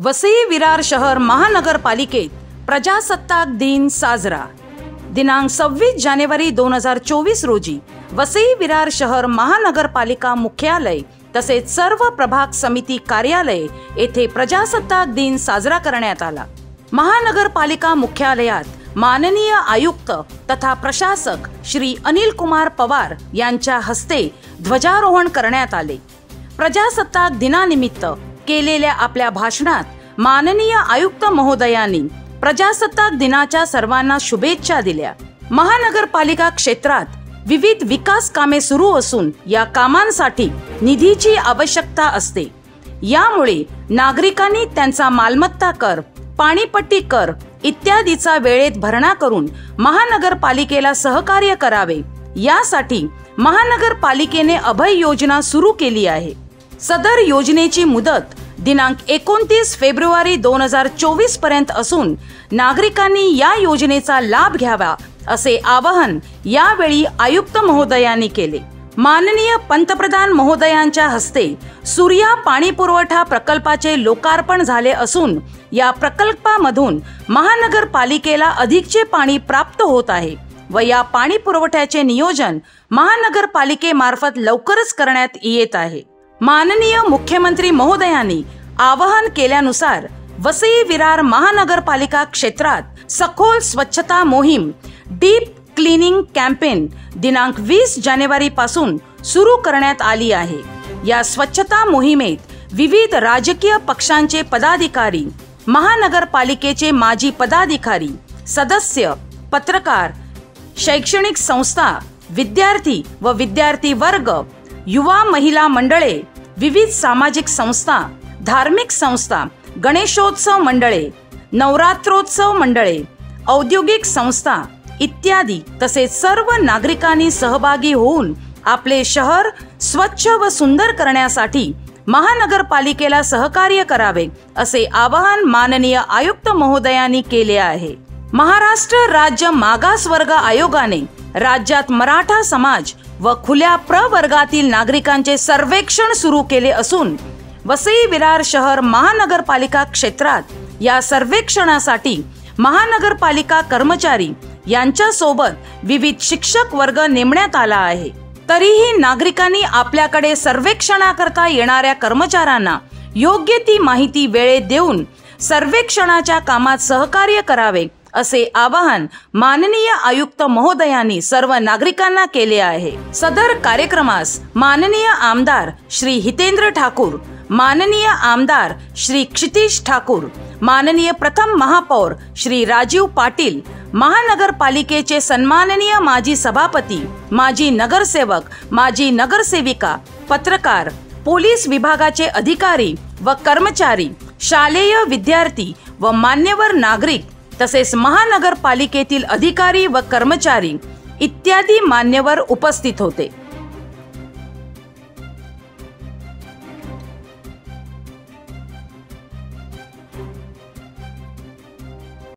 वसई विरार शहर महानगरपालिकेत प्रजासत्ताक दिन साजरा। दिनांक 26 जानेवारी 2024 रोजी वसई विरार शहर महानगरपालिका मुख्यालय तसेच सर्व प्रभाग समिती कार्यालय येथे प्रजासत्ताक दिन साजरा करण्यात आला। महानगरपालिका मुख्यालयात माननीय आयुक्त तथा प्रशासक श्री अनिल कुमार पवार यांच्या हस्ते ध्वजारोहण करण्यात आले। प्रजासत्ताक दिनानिमित्त केलेल्या आपल्या भाषणात माननीय आयुक्त महोदयांनी प्रजासत्ताक दिनाच्या सर्वांना शुभेच्छा दिल्या। महानगरपालिका क्षेत्रात विविध विकास कामे सुरू असून या कामांसाठी निधीची आवश्यकता असते। यामुळे नागरिकांनी त्यांचा मालमत्ता कर, पाणीपट्टी कर इत्यादीचा वेळेत भरणा करून महानगरपालिकेला सहकार्य करावे, यासाठी महानगरपालिकेने अभय योजना सुरू केली आहे। सदर योजनेची मुदत दिनांक 29 फेब्रुवारी 2024 पर्यंत असून नागरिकांनी या योजनेचा लाभ घ्यावा असे आवाहन यावेळी आयुक्त महोदयांनी केले। माननीय पंतप्रधान महोदयांच्या हस्ते सूर्या पाणी पुरवठा प्रकल्पाचे लोकार्पण झाले असून या प्रकल्पामधून महानगरपालिकेला अधिकचे पाणी प्राप्त होत आहे व या पाणी पुरवठ्याचे नियोजन महानगरपालिकेमार्फत लवकरच करण्यात येत आहे। माननीय मुख्यमंत्री महोदयांनी आवाहन केल्यानुसार वसई विरार महानगरपालिका क्षेत्रात सखोल स्वच्छता मोहीम डीप क्लीनिंग कॅम्पेन दिनांक 20 जानेवारी पासून सुरू करण्यात आली आहे। या स्वच्छता मोहिमेत विविध राजकीय पक्षांचे पदाधिकारी, महानगरपालिकेचे माजी पदाधिकारी, सदस्य, पत्रकार, शैक्षणिक संस्था, विद्यार्थी व विद्यार्थी वर्ग, युवा महिला मंडळे, विविध सामाजिक संस्था, धार्मिक संस्था, गणेशोत्सव मंडळे, नवरात्रोत्सव मंडळे, औद्योगिक संस्था इत्यादी तसेच सर्व नागरिकांनी सहभागी होऊन आपले शहर स्वच्छ व सुंदर करण्यासाठी महानगरपालिकेला सहकार्य करावे असे आवाहन माननीय आयुक्त महोदयांनी केले आहे। महाराष्ट्र राज्य मागासवर्ग आयोगाने राज्यात मराठा समाज व खुल्या प्रवर्गातील नागरिकांचे सर्वेक्षण सुरू केले असून वसई विरार शहर महानगरपालिका क्षेत्रात या सर्वेक्षणासाठी महानगरपालिका कर्मचारी यांच्या सोबत विविध शिक्षक वर्ग नेमण्यात आला आहे। तरीही नागरिकांनी आपल्याकडे सर्वेक्षणाकरता येणाऱ्या कर्मचाऱ्यांना योग्य ती माहिती वेळेत देऊन सर्वेक्षणाच्या कामात सहकार्य करावे असे आवाहन माननीय आयुक्त महोदयांनी सर्व नागरिकांना केले आहे। सदर कार्यक्रमास माननीय आमदार श्री हितेंद्र ठाकूर, माननीय आमदार श्री क्षितिश ठाकूर, माननीय प्रथम महापौर श्री राजीव पाटील, महानगरपालिकेचे सन्माननीय माजी सभापती, माजी नगरसेवक, माजी नगरसेविका, पत्रकार, पोलीस विभागाचे अधिकारी व कर्मचारी, शालेय विद्यार्थी व मान्यवर नागरिक तसेच महानगरपालिकेतील अधिकारी व कर्मचारी इत्यादी मान्यवर उपस्थित होते।